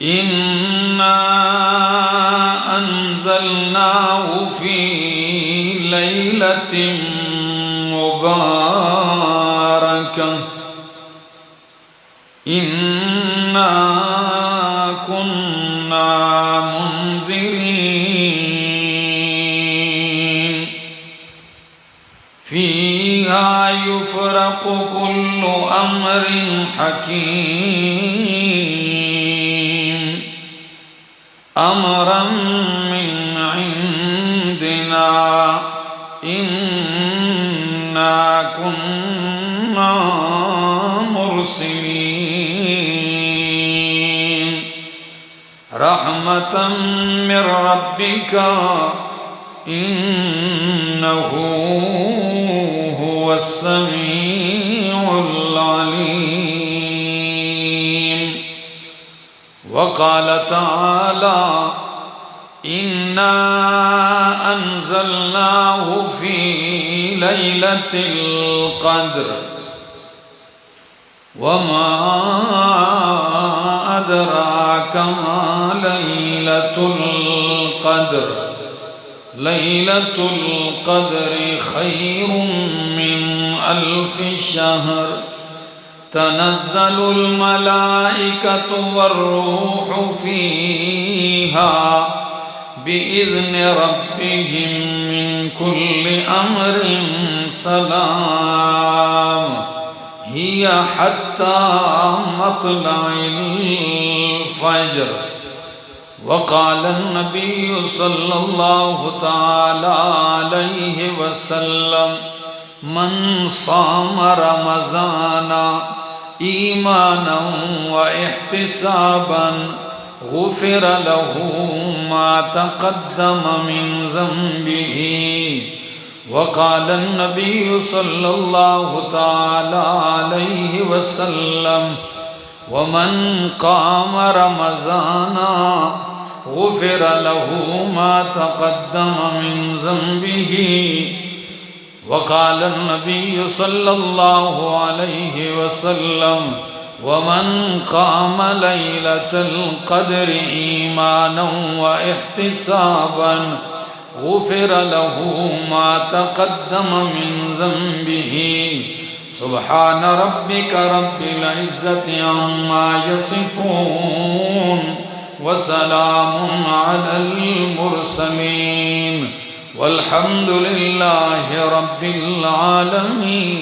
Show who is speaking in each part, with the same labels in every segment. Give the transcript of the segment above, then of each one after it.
Speaker 1: إنا أنزلناه في ليلة مباركة إنا كنا منذرين فيها يفرق كل أمر حكيم أمرا من عندنا إنا كنا مرسلين رحمة من ربك إنه هو السميع العليم وقال تعالى إنا أنزلناه في ليلة القدر وما أدراك ما ليلة القدر ليلة القدر خير من 1000 شهر تنزل الملائكة والروح فيها بإذن ربهم من كل أمر سلام هي حتى مطلع الفجر وقال النبي صلى الله تعالى عليه وسلم من صام رمضان إيمانا واحتسابا غفر له ما تقدم من ذنبه وقال النبي صلى الله تعالى عليه وسلم ومن قام رمضان غفر له ما تقدم من ذنبه وقال النبي صلى الله عليه وسلم ومن قام ليلة القدر إيمانا واحتسابا غفر له ما تقدم من ذنبه سبحان ربك رب العزة عما يصفون وسلام على المرسلين والحمد لله رب العالمين۔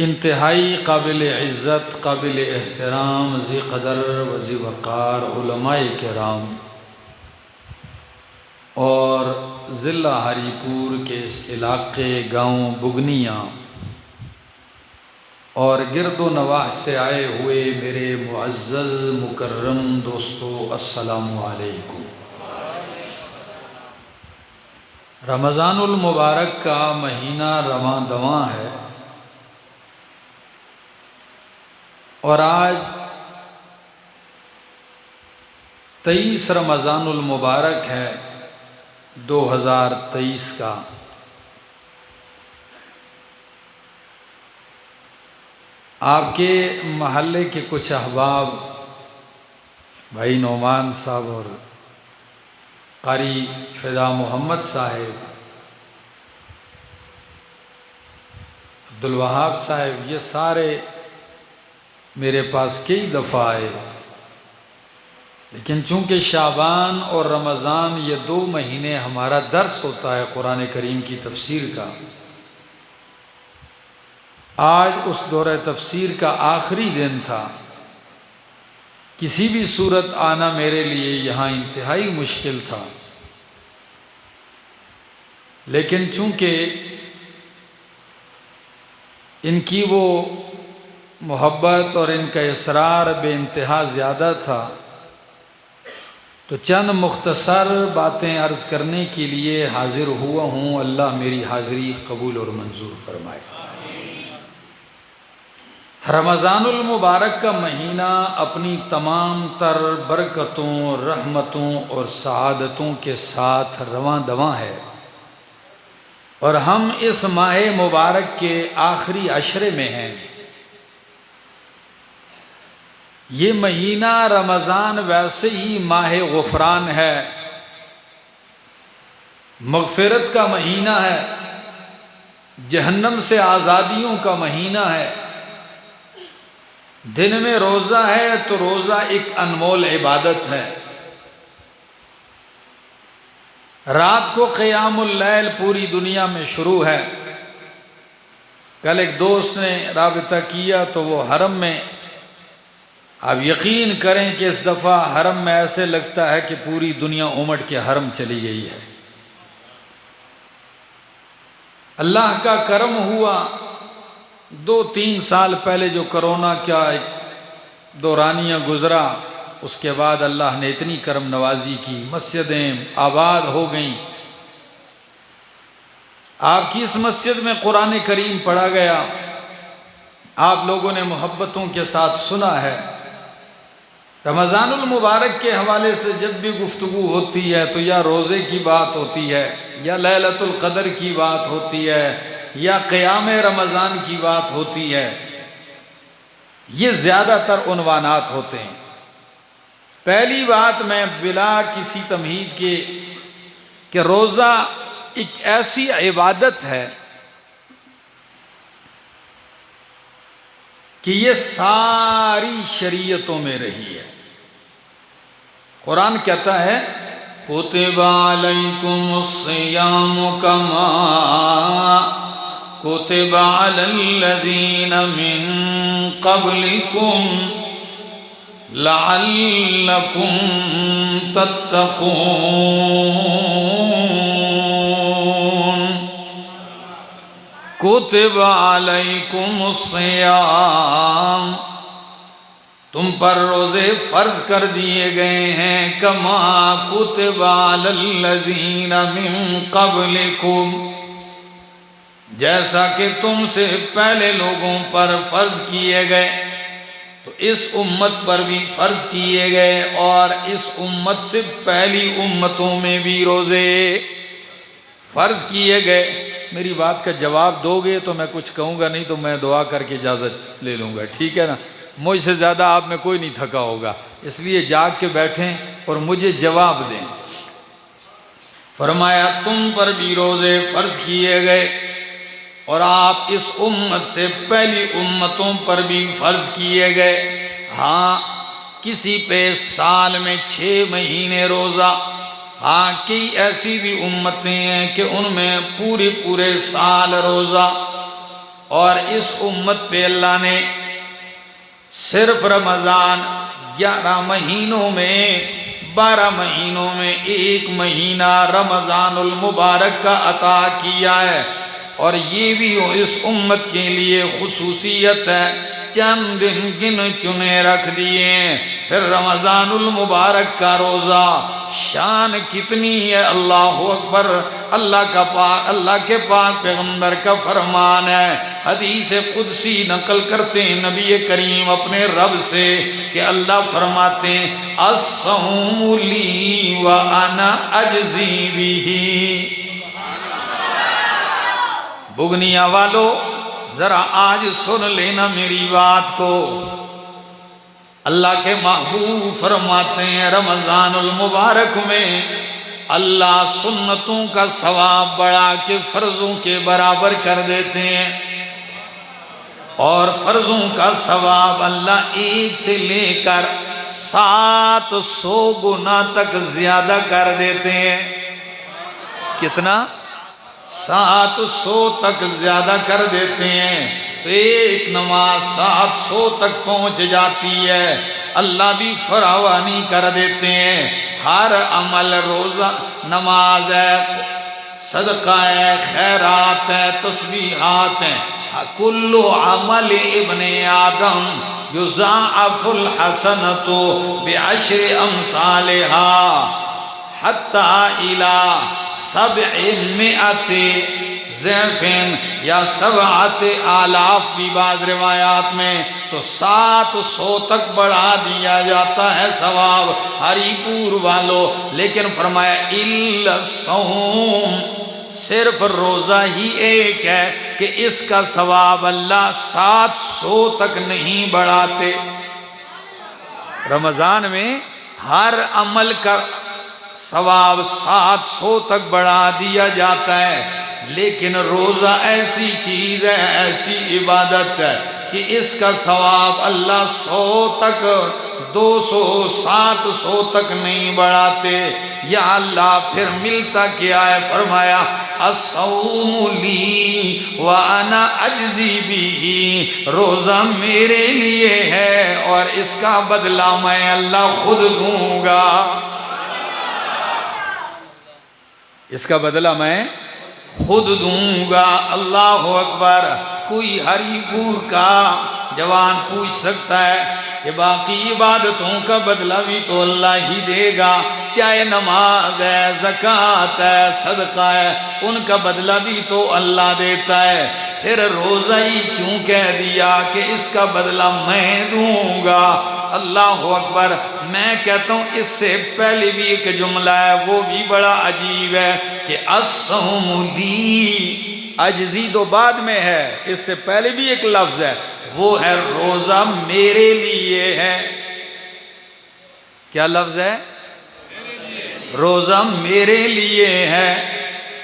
Speaker 1: انتہائی قابل عزت، قابل احترام، ذی قدر و ذی وقار علماء کرام اور ضلع ہری پور کے اس علاقے گاؤں بگنیاں اور گرد و نواح سے آئے ہوئے میرے معزز مکرم دوستو، السلام علیکم۔ رمضان المبارک کا مہینہ رواں دواں ہے اور آج 23 رمضان المبارک ہے 2023 کا۔ آپ کے محلے کے کچھ احباب بھائی نعمان صاحب اور قاری فدا محمد صاحب، عبدالوہاب صاحب، یہ سارے میرے پاس کئی دفعہ آئے، لیکن چونکہ شعبان اور رمضان یہ 2 مہینے ہمارا درس ہوتا ہے قرآن کریم کی تفسیر کا، آج اس دورہ تفسیر کا آخری دن تھا۔ کسی بھی صورت آنا میرے لیے یہاں انتہائی مشکل تھا، لیکن چونکہ ان کی وہ محبت اور ان کا اصرار بے انتہا زیادہ تھا، تو چند مختصر باتیں عرض کرنے کے لیے حاضر ہوا ہوں۔ اللہ میری حاضری قبول اور منظور فرمائے۔ رمضان المبارک کا مہینہ اپنی تمام تر برکتوں، رحمتوں اور سعادتوں کے ساتھ رواں دواں ہے، اور ہم اس ماہ مبارک کے آخری عشرے میں ہیں۔ یہ مہینہ رمضان ویسے ہی ماہ غفران ہے، مغفرت کا مہینہ ہے، جہنم سے آزادیوں کا مہینہ ہے۔ دن میں روزہ ہے تو روزہ ایک انمول عبادت ہے۔ رات کو قیام اللیل پوری دنیا میں شروع ہے۔ کل ایک دوست نے رابطہ کیا تو وہ حرم میں، آپ یقین کریں کہ اس دفعہ حرم میں ایسے لگتا ہے کہ پوری دنیا امٹ کے حرم چلی گئی ہے۔ اللہ کا کرم ہوا، 2-3 سال پہلے جو کرونا کا ایک دورانیہ گزرا، اس کے بعد اللہ نے اتنی کرم نوازی کی، مسجدیں آباد ہو گئیں۔ آپ کی اس مسجد میں قرآن کریم پڑھا گیا، آپ لوگوں نے محبتوں کے ساتھ سنا ہے۔ رمضان المبارک کے حوالے سے جب بھی گفتگو ہوتی ہے تو یا روزے کی بات ہوتی ہے، یا لیلۃ القدر کی بات ہوتی ہے، یا قیام رمضان کی بات ہوتی ہے، یہ زیادہ تر عنوانات ہوتے ہیں۔ پہلی بات میں بلا کسی تمہید کے کہ روزہ ایک ایسی عبادت ہے کہ یہ ساری شریعتوں میں رہی ہے۔ قرآن کہتا ہے کتب علیکم الصیام کما کتب علی الذین من قبلکم لعلکم تتقون۔ کتب علیکم الصیام، تم پر روزے فرض کر دیے گئے ہیں، کما کتب علی الذین من قبلکم، جیسا کہ تم سے پہلے لوگوں پر فرض کیے گئے، تو اس امت پر بھی فرض کیے گئے، اور اس امت سے پہلی امتوں میں بھی روزے فرض کیے گئے۔ میری بات کا جواب دو گے تو میں کچھ کہوں گا، نہیں تو میں دعا کر کے اجازت لے لوں گا، ٹھیک ہے نا؟ مجھ سے زیادہ آپ میں کوئی نہیں تھکا ہوگا، اس لیے جاگ کے بیٹھیں اور مجھے جواب دیں۔ فرمایا تم پر بھی روزے فرض کیے گئے، اور آپ اس امت سے پہلی امتوں پر بھی فرض کیے گئے۔ ہاں کسی پہ سال میں 6 مہینے روزہ، ہاں کئی ایسی بھی امتیں ہیں کہ ان میں پورے سال روزہ، اور اس امت پہ اللہ نے صرف رمضان 11 مہینوں میں 12 مہینوں میں 1 مہینہ رمضان المبارک کا عطا کیا ہے، اور یہ بھی اس امت کے لیے خصوصیت ہے، چند دن گن چنے رکھ دیے ہیں۔ پھر رمضان المبارک کا روزہ، شان کتنی ہے، اللہ اکبر! اللہ کے پاک پیغمبر کا فرمان ہے، حدیث قدسی نقل کرتے ہیں نبی کریم اپنے رب سے کہ اللہ فرماتے ہیں الصوم لی وانا اجزی بہ۔ بگنیا والو ذرا آج سن لینا میری بات کو، اللہ کے محبوب فرماتے ہیں رمضان المبارک میں اللہ سنتوں کا ثواب بڑھا کے فرضوں کے برابر کر دیتے ہیں، اور فرضوں کا ثواب اللہ 1 سے لے کر 700 گنا تک زیادہ کر دیتے ہیں۔ کتنا؟ 700 تک زیادہ کر دیتے ہیں، تو ایک نماز 700 تک پہنچ جاتی ہے، اللہ بھی فراوانی کر دیتے ہیں۔ ہر عمل، روزہ، نماز ہے، صدقہ ہے، خیرات ہے، تسبیحات ہیں، کل عمل ابن آدم یضاعف الحسنۃ بعشر امثالها حتی الی 700 ضعف یا 7,000 بھی بعض روایات میں، تو 700 تک بڑھا دیا جاتا ہے ثواب ہری پور والوں۔ لیکن فرمایا الا الصوم، صرف روزہ ہی ایک ہے کہ اس کا ثواب اللہ 700 تک نہیں بڑھاتے۔ رمضان میں ہر عمل کا ثواب 700 تک بڑھا دیا جاتا ہے، لیکن روزہ ایسی چیز ہے، ایسی عبادت ہے کہ اس کا ثواب اللہ 100 تک، 200، 700 تک نہیں بڑھاتے۔ یا اللہ پھر ملتا کیا ہے؟ فرمایا الصوم لی وانا اجزی بہ، روزہ میرے لیے ہے اور اس کا بدلہ میں اللہ خود دوں گا، اس کا بدلہ میں خود دوں گا۔ اللہ اکبر۔ کوئی ہری پور کا جوان پوچھ سکتا ہے کہ باقی عبادتوں کا بدلہ بھی تو اللہ ہی دے گا، چاہے نماز ہے، زکوٰۃ ہے، صدقہ ہے، ان کا بدلہ بھی تو اللہ دیتا ہے، پھر روزہ ہی کیوں کہہ دیا کہ اس کا بدلہ میں دوں گا؟ اللہ اکبر۔ میں کہتا ہوں اس سے پہلے بھی ایک جملہ ہے، وہ بھی بڑا عجیب ہے کہ الصوم لی، عجزی تو بعد میں ہے، اس سے پہلے بھی ایک لفظ ہے، وہ ہے روزہ میرے لیے ہے۔ کیا لفظ ہے؟ روزہ میرے لیے ہے۔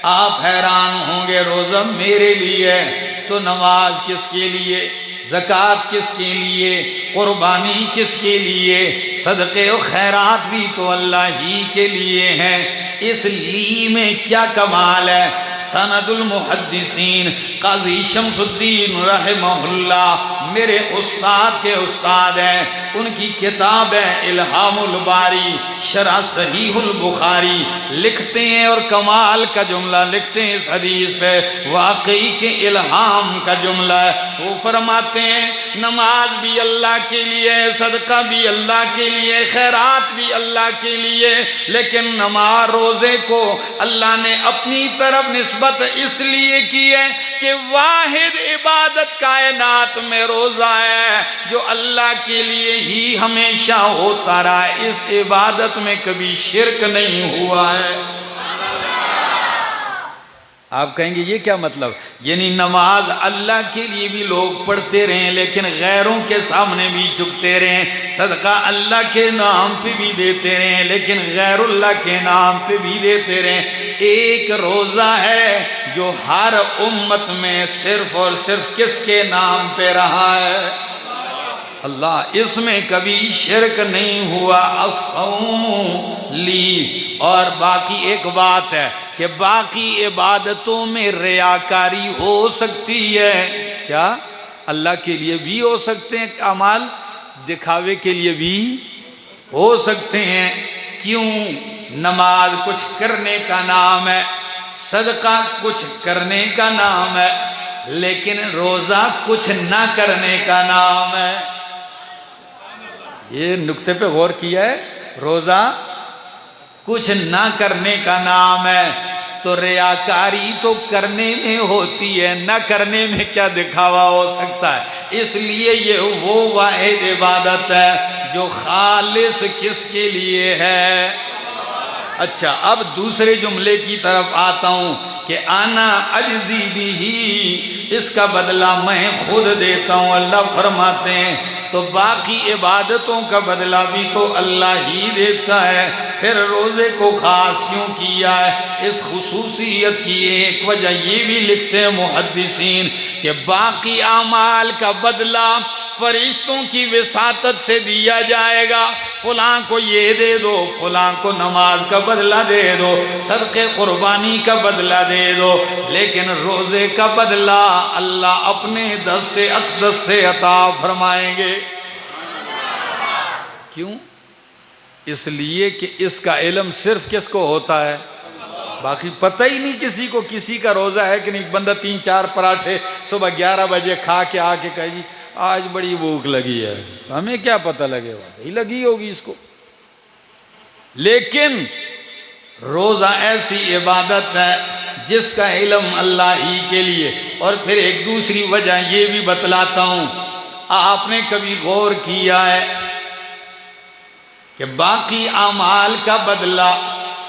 Speaker 1: آپ حیران ہوں گے، روزہ میرے لیے ہے تو نماز کس کے لیے، زکوٰۃ کس کے لیے، قربانی کس کے لیے، صدقے و خیرات بھی تو اللہ ہی کے لیے ہیں۔ اس لی میں کیا کمال ہے؟ سند المحدثین قاضی شمس الدین رحمہ اللہ میرے استاد کے استاد ہیں، ان کی کتاب ہے الہام الباری شرح صحیح البخاری، لکھتے ہیں اور کمال کا جملہ لکھتے ہیں اس حدیث پہ، واقعی کے الہام کا جملہ ہے۔ وہ فرماتے ہیں نماز بھی اللہ کے لیے، صدقہ بھی اللہ کے لیے، خیرات بھی اللہ کے لیے، لیکن نماز روزے کو اللہ نے اپنی طرف نسبت اس لیے کی ہے کہ واحد عبادت کائنات میں روزہ ہے جو اللہ کے لیے ہی ہمیشہ ہوتا رہا ہے، اس عبادت میں کبھی شرک نہیں ہوا ہے۔ آپ کہیں گے یہ کیا مطلب؟ یعنی نماز اللہ کے لیے بھی لوگ پڑھتے رہیں لیکن غیروں کے سامنے بھی جھکتے رہیں، صدقہ اللہ کے نام پہ بھی دیتے رہیں لیکن غیر اللہ کے نام پہ بھی دیتے رہیں۔ ایک روزہ ہے جو ہر امت میں صرف اور صرف کس کے نام پہ رہا ہے؟ اللہ، اس میں کبھی شرک نہیں ہوا۔ الصوم لی۔ اور باقی ایک بات ہے کہ باقی عبادتوں میں ریاکاری ہو سکتی ہے، کیا؟ اللہ کے لیے بھی ہو سکتے ہیں اعمال، دکھاوے کے لیے بھی ہو سکتے ہیں۔ کیوں؟ نماز کچھ کرنے کا نام ہے، صدقہ کچھ کرنے کا نام ہے، لیکن روزہ کچھ نہ کرنے کا نام ہے۔ یہ نکتے پہ غور کیا ہے؟ روزہ کچھ نہ کرنے کا نام ہے، تو ریاکاری تو کرنے میں ہوتی ہے، نہ کرنے میں کیا دکھاوا ہو سکتا ہے؟ اس لیے یہ وہ واحد عبادت ہے جو خالص کس کے لیے ہے؟ اچھا، اب دوسرے جملے کی طرف آتا ہوں کہ آنا اجزی بھی، اس کا بدلہ میں خود دیتا ہوں۔ اللہ فرماتے ہیں تو باقی عبادتوں کا بدلہ بھی تو اللہ ہی دیتا ہے، پھر روزے کو خاص کیوں کیا ہے؟ اس خصوصیت کی ایک وجہ یہ بھی لکھتے ہیں محدثین کہ باقی اعمال کا بدلہ فرشتوں کی وساطت سے دیا جائے گا، فلاں کو یہ دے دو، فلاں کو نماز کا بدلہ دے دو، صدقے قربانی کا بدلہ دے دو، لیکن روزے کا بدلہ اللہ اپنے دست سے اقدس سے عطا فرمائیں گے۔ کیوں؟ اس لیے کہ اس کا علم صرف کس کو ہوتا ہے؟ باقی پتہ ہی نہیں کسی کو کسی کا روزہ ہے کہ نہیں۔ بندہ 3-4 پراٹھے صبح 11 بجے کھا کے آ کے کہے جی آج بڑی بھوک لگی ہے، ہمیں کیا پتہ لگے گا، ہی لگی ہوگی اس کو۔ لیکن روزہ ایسی عبادت ہے جس کا علم اللہ ہی کے لیے۔ اور پھر ایک دوسری وجہ یہ بھی بتلاتا ہوں، آپ نے کبھی غور کیا ہے کہ باقی اعمال کا بدلہ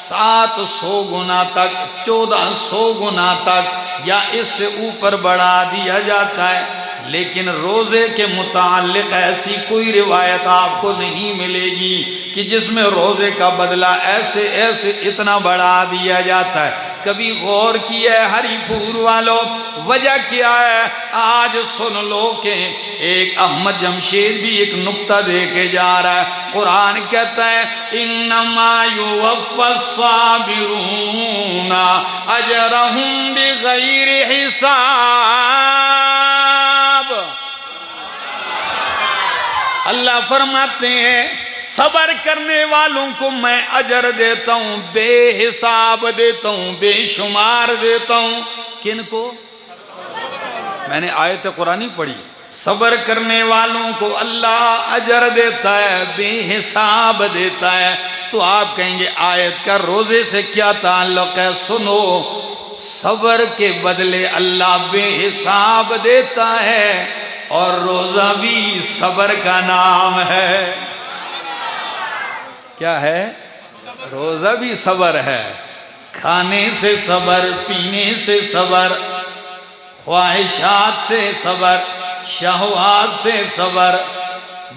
Speaker 1: 700 گنا تک، 1400 گنا تک یا اس سے اوپر بڑھا دیا جاتا ہے،
Speaker 2: لیکن روزے کے متعلق ایسی کوئی روایت آپ کو نہیں ملے گی کہ جس میں روزے کا بدلہ ایسے ایسے اتنا بڑھا دیا جاتا ہے۔ کبھی غور کیا ہے ہری پور والوں وجہ کیا ہے؟ آج سن لو کہ ایک احمد جمشید بھی ایک نقطہ دے کے جا رہا ہے۔ قرآن کہتا ہے انما یوفی الصابرون اجرہم بغیر حساب۔ اللہ فرماتے ہیں صبر کرنے والوں کو میں اجر دیتا ہوں، بے حساب دیتا ہوں، بے شمار دیتا ہوں۔ کن کو؟ میں نے آیت قرآنی پڑھی، صبر کرنے والوں کو اللہ اجر دیتا ہے، بے حساب دیتا ہے۔ تو آپ کہیں گے آیت کا روزے سے کیا تعلق ہے؟ سنو، صبر کے بدلے اللہ بے حساب دیتا ہے، اور روزہ بھی صبر کا نام ہے۔ کیا ہے؟ روزہ بھی صبر ہے۔ کھانے سے صبر، پینے سے صبر، خواہشات سے صبر، شہوات سے صبر،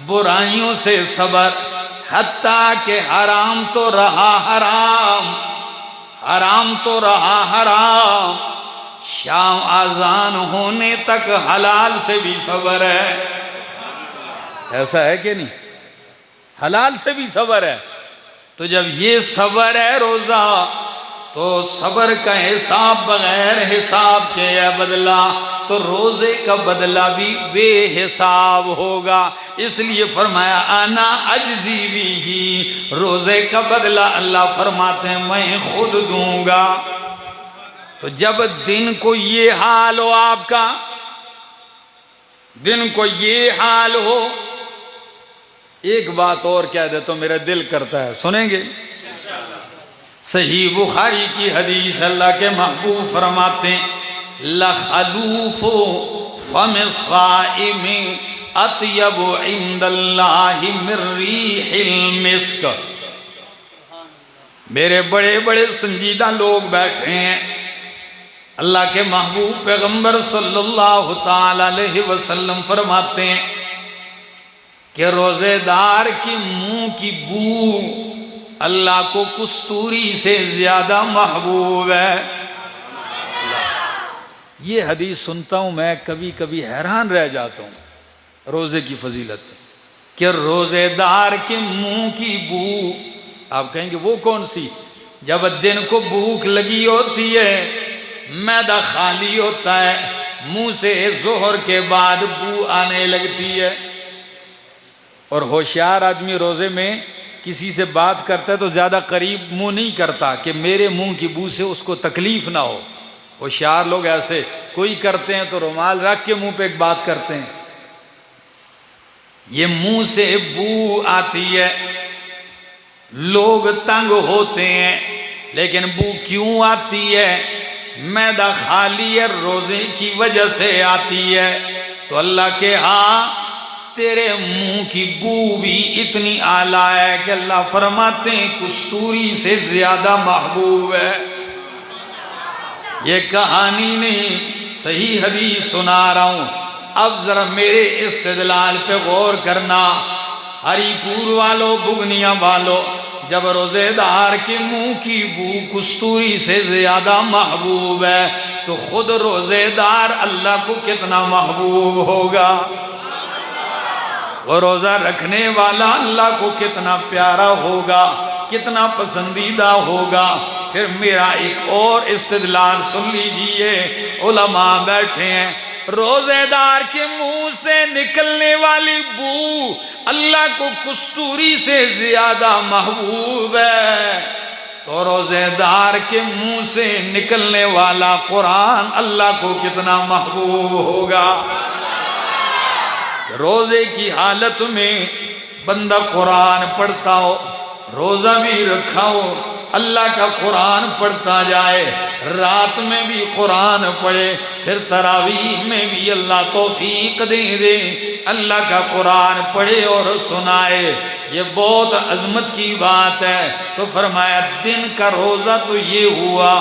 Speaker 2: برائیوں سے صبر، حتیٰ کہ حرام تو رہا حرام، حرام تو رہا حرام، شام اذان ہونے تک حلال سے بھی صبر ہے۔ ایسا ہے کہ نہیں؟ حلال سے بھی صبر ہے۔ تو جب یہ صبر ہے روزہ، تو صبر کا حساب بغیر حساب کے ہے بدلہ، تو روزے کا بدلہ بھی بے حساب ہوگا۔ اس لیے فرمایا انا اجزی بھی، روزے کا بدلہ اللہ فرماتے ہیں میں خود دوں گا۔ تو جب دن کو یہ حال ہو، آپ کا دن کو یہ حال ہو، ایک بات اور کہہ دے تو میرا دل کرتا ہے، سنیں گے؟ صحیح بخاری کی حدیث، اللہ کے محبوب فرماتے ہیں لَخَلُوفُ فَمِ الصَّائِمِ أَطْيَبُ عِندَ اللَّهِ مِن رِّيحِ الْمِسْكِ۔ میرے بڑے بڑے سنجیدہ لوگ بیٹھے ہیں، اللہ کے محبوب پیغمبر صلی اللہ تعالی علیہ وسلم فرماتے ہیں کہ روزے دار کی منہ کی بو اللہ کو کستوری سے زیادہ محبوب ہے۔ یہ حدیث سنتا ہوں میں کبھی کبھی حیران رہ جاتا ہوں روزے کی فضیلت کہ روزے دار کے منہ کی بو، آپ کہیں گے وہ کون سی؟ جب دن کو بھوک لگی ہوتی ہے، معدہ خالی ہوتا ہے، منہ سے ظہر کے بعد بو آنے لگتی ہے، اور ہوشیار آدمی روزے میں کسی سے بات کرتا ہے تو زیادہ قریب منہ نہیں کرتا کہ میرے منہ کی بو سے اس کو تکلیف نہ ہو۔ ہوشیار لوگ ایسے کوئی کرتے ہیں تو رومال رکھ کے منہ پہ ایک بات کرتے ہیں۔ یہ منہ سے بو آتی ہے، لوگ تنگ ہوتے ہیں، لیکن بو کیوں آتی ہے؟ معدہ خالی ہے، روزے کی وجہ سے آتی ہے۔ تو اللہ کے ہاں تیرے منہ کی بو بھی اتنی اعلیٰ ہے کہ اللہ فرماتے ہیں کستوری سے زیادہ محبوب ہے۔ یہ کہانی نہیں، صحیح حدیث سنا رہا ہوں۔ اب ذرا میرے استدلال پہ غور کرنا، ہری پور والوں، بگنیاں والوں، جب روزے دار کے منہ کی بو کستوری سے زیادہ محبوب ہے تو خود روزے دار اللہ کو کتنا محبوب ہوگا؟ وہ روزہ رکھنے والا اللہ کو کتنا پیارا ہوگا، کتنا پسندیدہ ہوگا۔ پھر میرا ایک اور استدلال سن لیجئے، علماء بیٹھے ہیں، روزے دار کے منہ سے نکلنے والی بو اللہ کو کستوری سے زیادہ محبوب ہے، تو روزے دار کے منہ سے نکلنے والا قرآن اللہ کو کتنا محبوب ہوگا۔ روزے کی حالت میں بندہ قرآن پڑھتا ہو، روزہ بھی رکھا ہو، اللہ کا قرآن پڑھتا جائے، رات میں بھی قرآن پڑھے، پھر تراویح میں بھی اللہ توفیق دے اللہ کا قرآن پڑھے اور سنائے، یہ بہت عظمت کی بات ہے۔ تو فرمایا دن کا روزہ تو یہ ہوا،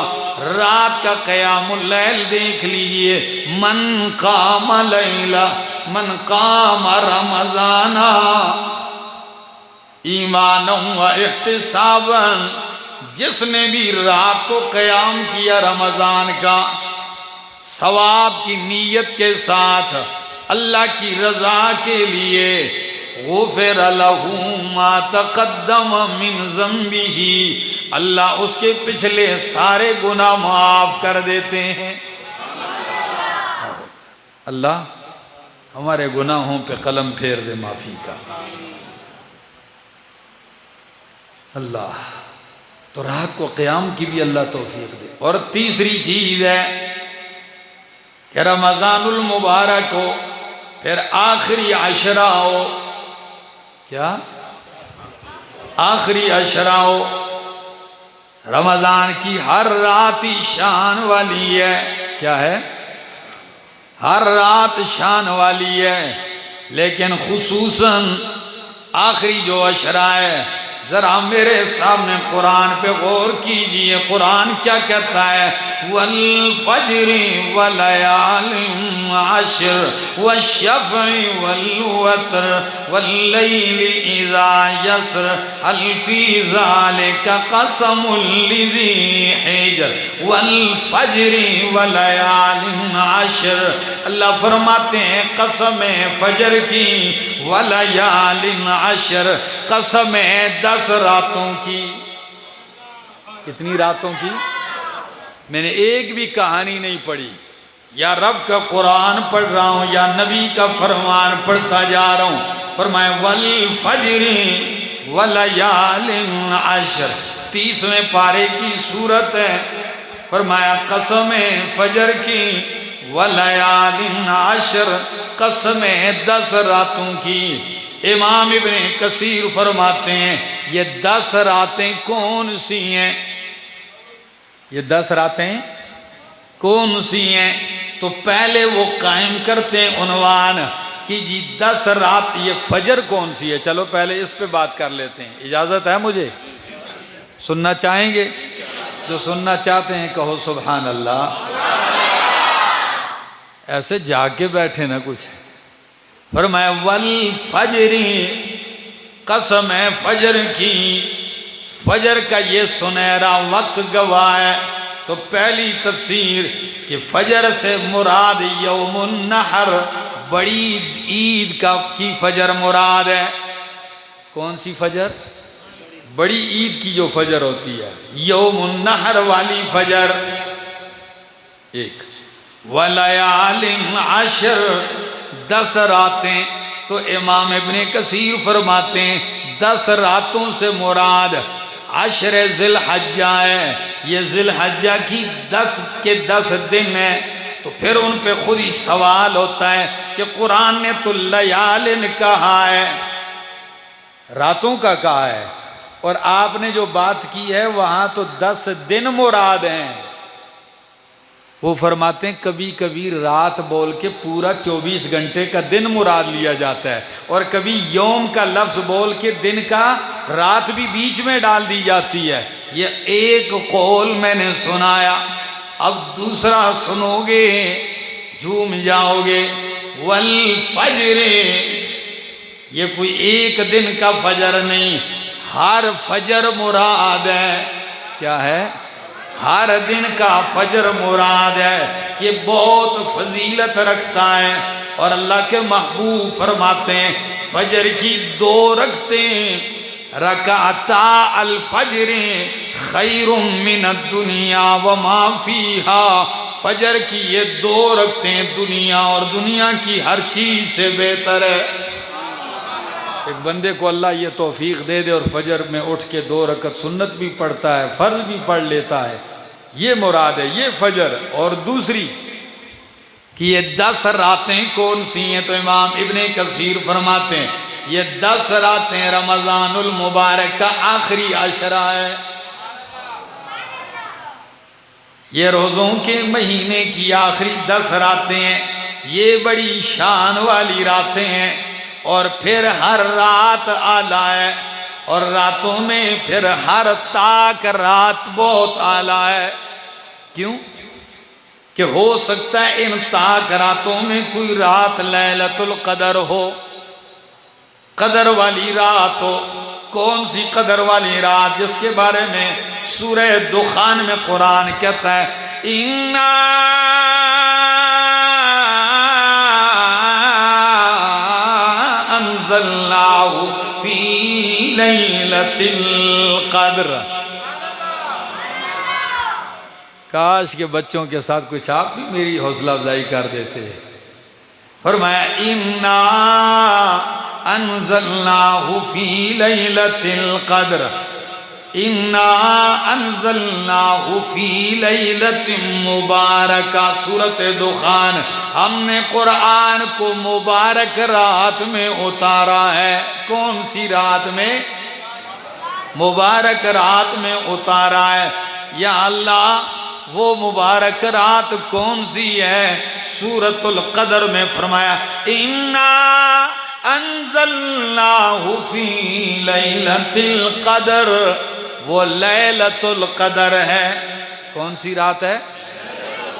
Speaker 2: رات کا قیام اللیل دیکھ لیجئے، من قام لیلہ من قام رمضان ایمانا و احتسابا، جس نے بھی رات کو قیام کیا رمضان کا ثواب کی نیت کے ساتھ، اللہ کی رضا کے لیے، غفر لہ ما تقدم من ذنبہ، اللہ اس کے پچھلے سارے گناہ معاف کر دیتے ہیں۔ اللہ ہمارے گناہوں پہ قلم پھیر دے معافی کا۔ اللہ تو رات کو قیام کی بھی اللہ توفیق دے۔ اور تیسری چیز ہے کہ رمضان المبارک ہو، پھر آخری عشرہ ہو، کیا آخری عشرہ ہو، رمضان کی ہر رات شان والی ہے، کیا ہے؟ ہر رات شان والی ہے، لیکن خصوصاً آخری جو عشرہ ہے، ذرا میرے سامنے قرآن پہ غور کیجئے، قرآن کیا کہتا ہے؟ والفجر وليال عشر والشفع والوتر والليل إذا يسر هل في ذلك قسم لذي حجر والفجر وليال عشر، اللہ فرماتے ہیں قسم فجر کی، ولیال عشر قسم 10 راتوں کی۔ کتنی راتوں کی؟ میں نے ایک بھی کہانی نہیں پڑھی، یا رب کا قرآن پڑھ رہا ہوں یا نبی کا فرمان پڑھتا جا رہا ہوں۔ فرمایا والفجر ولیال عشر، 30ویں پارے کی سورت ہے۔ فرمایا قسم فجر کی، ولیال عشر قسم 10 راتوں کی۔ امام ابن کثیر فرماتے ہیں یہ 10 راتیں کون سی ہیں؟ یہ 10 راتیں کون سی ہیں؟ تو پہلے وہ قائم کرتے ہیں عنوان کہ جی 10 رات، یہ فجر کون سی ہے؟ چلو پہلے اس پہ بات کر لیتے ہیں، اجازت ہے مجھے؟ سننا چاہیں گے؟ جو سننا چاہتے ہیں کہو سبحان اللہ۔ ایسے جاگ کے بیٹھے نا کچھ۔ فرمایا والفجر قسم ہے فجر کی، فجر کا یہ سنہرا وقت گواہ ہے۔ تو پہلی تفسیر کہ فجر سے مراد یوم النحر، بڑی عید کی فجر مراد ہے۔ کون سی فجر؟ بڑی عید کی جو فجر ہوتی ہے، یوم النحر والی فجر ایک۔ وَلَيَالٍ عَشْرٍ 10 راتیں۔ تو امام ابن کثیر فرماتے ہیں 10 راتوں سے مراد عشر ذی الحجہ ہے، یہ ذی الحجہ کی 10 کے 10 دن ہیں۔ تو پھر ان پہ خود ہی سوال ہوتا ہے کہ قرآن نے تو لیالن کہا ہے، راتوں کا کہا ہے، اور آپ نے جو بات کی ہے وہاں تو 10 دن مراد ہیں۔ وہ فرماتے ہیں کبھی کبھی رات بول کے پورا 24 گھنٹے کا دن مراد لیا جاتا ہے، اور کبھی یوم کا لفظ بول کے دن کا رات بھی بیچ میں ڈال دی جاتی ہے۔ یہ ایک قول میں نے سنایا، اب دوسرا سنو گے جھوم جاؤ گے۔ والفجر، یہ کوئی ایک دن کا فجر نہیں، ہر فجر مراد ہے۔ کیا ہے؟ ہر دن کا فجر مراد ہے، کہ بہت فضیلت رکھتا ہے۔ اور اللہ کے محبوب فرماتے ہیں فجر کی 2 رکعتیں، رکعتا الفجر خیر من الدنیا وما فیہا، فجر کی یہ 2 رکعتیں دنیا اور دنیا کی ہر چیز سے بہتر ہے۔ ایک بندے کو اللہ یہ توفیق دے دے اور فجر میں اٹھ کے 2 رکعت سنت بھی پڑھتا ہے، فرض بھی پڑھ لیتا ہے، یہ مراد ہے، یہ فجر۔ اور دوسری کہ یہ 10 راتیں کون سی ہیں؟ تو امام ابن کثیر فرماتے ہیں یہ 10 راتیں رمضان المبارک کا آخری عشرہ ہے۔ یہ روزوں کے مہینے کی آخری 10 راتیں ہیں۔ یہ بڑی شان والی راتیں ہیں، اور پھر ہر رات اعلیٰ ہے، اور راتوں میں پھر ہر تاک رات بہت اعلیٰ ہے۔ کیوں؟ کہ ہو سکتا ہے ان تاک راتوں میں کوئی رات لیلۃ القدر ہو، قدر والی رات ہو۔ کون سی قدر والی رات؟ جس کے بارے میں سورہ دخان میں قرآن کہتا ہے اِنَّا أَنزَلْنَاهُ فِي لَيْلَةِ الْقَدْرِ۔ کاش کے بچوں کے ساتھ کچھ آپ بھی میری حوصلہ افزائی کر دیتے۔ فرمایا اِنَّا أَنزَلْنَاهُ فِي لَيْلَةِ الْقَدْرِ، اِنَّا أَنزَلْنَاهُ فِي لَيْلَةٍ مُبَارَكَةٍ۔ سورۃ دخان، ہم نے قرآن کو مبارک رات میں اتارا ہے۔ کون سی رات میں؟ مبارک رات میں اتارا ہے۔ یا اللہ، وہ مبارک رات کون سی ہے؟ سورۃ القدر میں فرمایا اِنَّا أَنزَلْنَاهُ فِي لَيْلَةِ الْقَدْرِ، وہ لیلۃ القدر ہے۔ کون سی رات ہے؟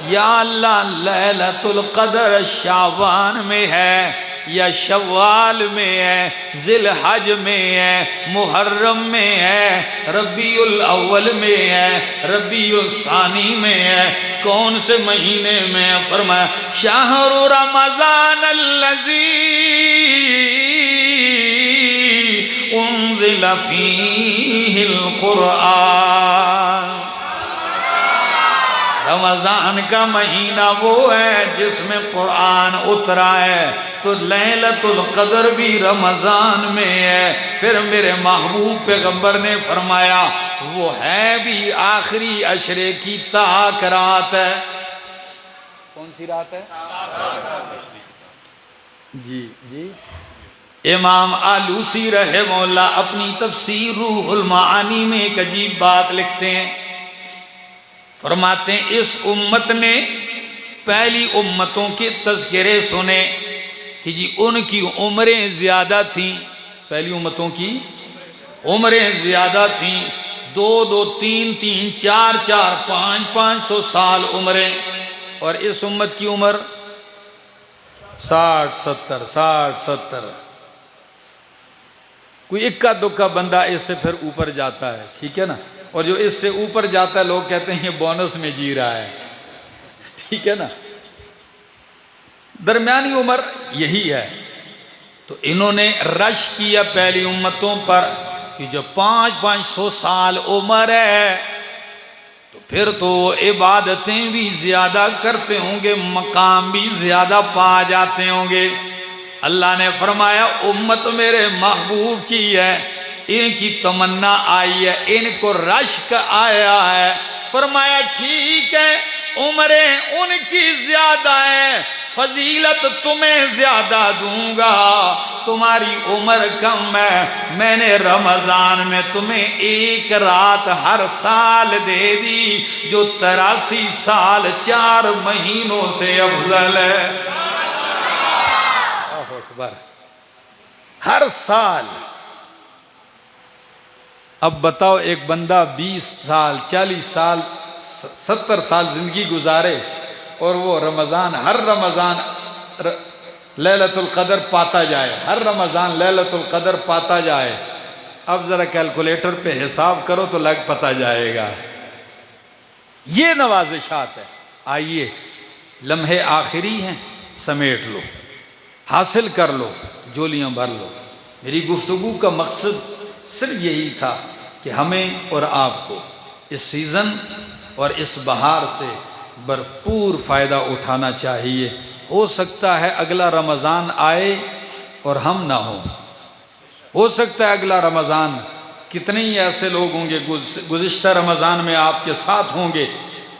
Speaker 2: یا اللہ، لیلۃ القدر شعبان میں ہے یا شوال میں ہے، ذی الحج میں ہے، محرم میں ہے، ربیع الاول میں ہے، ربیع الثانی میں ہے؟ کون سے مہینے میں ہے؟ فرمایا شہر رمضان الذی انزل فیہ القرآن۔ رمضان کا مہینہ وہ ہے جس میں قرآن اترا ہے، تو لیلۃ القدر بھی رمضان میں ہے۔ پھر میرے محبوب پیغمبر نے فرمایا وہ ہے بھی آخری عشرے کی تاک رات ہے۔ کون سی رات ہے؟ جی امام آلوسی رحمہ اللہ اپنی تفسیر روح المعانی میں ایک عجیب بات لکھتے ہیں، فرماتے ہیں اس امت نے پہلی امتوں کے تذکرے سنے کہ جی ان کی عمریں زیادہ تھیں، پہلی امتوں کی عمریں زیادہ تھیں، 2 3 3 4 4 5 500 سال عمریں، اور اس امت کی عمر 60 70 60 70۔ کوئی اکا دکا بندہ اس سے پھر اوپر جاتا ہے، ٹھیک ہے نا، اور جو اس سے اوپر جاتا ہے لوگ کہتے ہیں یہ بونس میں جی رہا ہے، ٹھیک ہے نا۔ درمیانی عمر یہی ہے۔ تو انہوں نے رش کیا پہلی امتوں پر کہ جو 500 سال عمر ہے تو پھر تو عبادتیں بھی زیادہ کرتے ہوں گے، مقام بھی زیادہ پا جاتے ہوں گے۔ اللہ نے فرمایا امت میرے محبوب کی ہے، ان کی تمنا آئی ہے، ان کو رشک آیا ہے۔ فرمایا ٹھیک ہے، عمریں ان کی زیادہ ہیں، فضیلت تمہیں زیادہ دوں گا، تمہاری عمر کم ہے، میں نے رمضان میں تمہیں ایک رات ہر سال دے دی جو 83 سال 4 مہینوں سے افضل ہے۔ اللہ اکبر، ہر سال۔ اب بتاؤ ایک بندہ 20 سال 40 سال 70 سال زندگی گزارے اور وہ رمضان، ہر رمضان لیلۃ القدر پاتا جائے، ہر رمضان لیلۃ القدر پاتا جائے۔ اب ذرا کیلکولیٹر پہ حساب کرو تو لگ پتا جائے گا۔ یہ نوازشات ہے۔ آئیے، لمحے آخری ہیں، سمیٹ لو، حاصل کر لو، جولیاں بھر لو۔ میری گفتگو کا مقصد صرف یہی تھا کہ ہمیں اور آپ کو اس سیزن اور اس بہار سے بھرپور فائدہ اٹھانا چاہیے۔ ہو سکتا ہے اگلا رمضان آئے اور ہم نہ ہوں، ہو سکتا ہے اگلا رمضان کتنے ہی ایسے لوگ ہوں گے گزشتہ رمضان میں آپ کے ساتھ ہوں گے،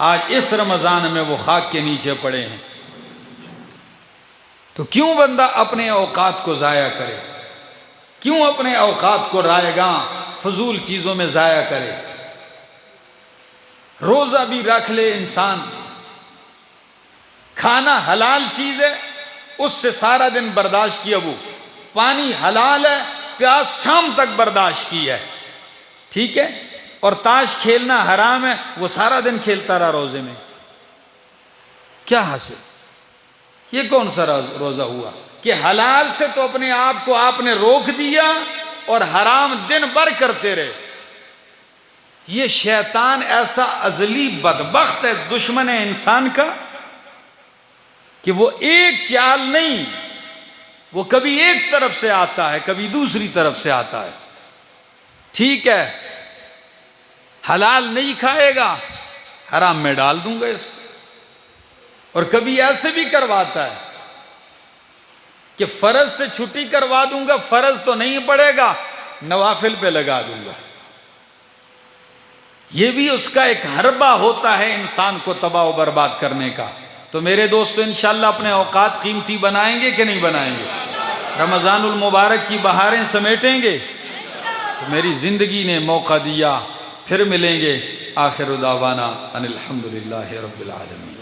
Speaker 2: آج اس رمضان میں وہ خاک کے نیچے پڑے ہیں۔ تو کیوں بندہ اپنے اوقات کو ضائع کرے؟ کیوں اپنے اوقات کو رائیگاں فضول چیزوں میں ضائع کرے؟ روزہ بھی رکھ لے انسان، کھانا حلال چیز ہے، اس سے سارا دن برداشت کیا، وہ پانی حلال ہے، پیاس شام تک برداشت کی ہے، ٹھیک ہے، اور تاش کھیلنا حرام ہے، وہ سارا دن کھیلتا رہا روزے میں، کیا حاصل؟ یہ کون سا روزہ ہوا کہ حلال سے تو اپنے آپ کو آپ نے روک دیا اور حرام دن بھر کرتے رہے۔ یہ شیطان ایسا ازلی بدبخت ہے، دشمن ہے انسان کا، کہ وہ ایک چال نہیں، وہ کبھی ایک طرف سے آتا ہے، کبھی دوسری طرف سے آتا ہے، ٹھیک ہے، حلال نہیں کھائے گا، حرام میں ڈال دوں گا اس کو، اور کبھی ایسے بھی کرواتا ہے کہ فرض سے چھٹی کروا دوں گا، فرض تو نہیں پڑے گا، نوافل پہ لگا دوں گا۔ یہ بھی اس کا ایک حربہ ہوتا ہے انسان کو تباہ و برباد کرنے کا۔ تو میرے دوستو انشاءاللہ اپنے اوقات قیمتی بنائیں گے کہ نہیں بنائیں گے؟ رمضان المبارک کی بہاریں سمیٹیں گے؟ تو میری زندگی نے موقع دیا، پھر ملیں گے۔ آخر دعوانا ان الحمدللہ رب العالمین۔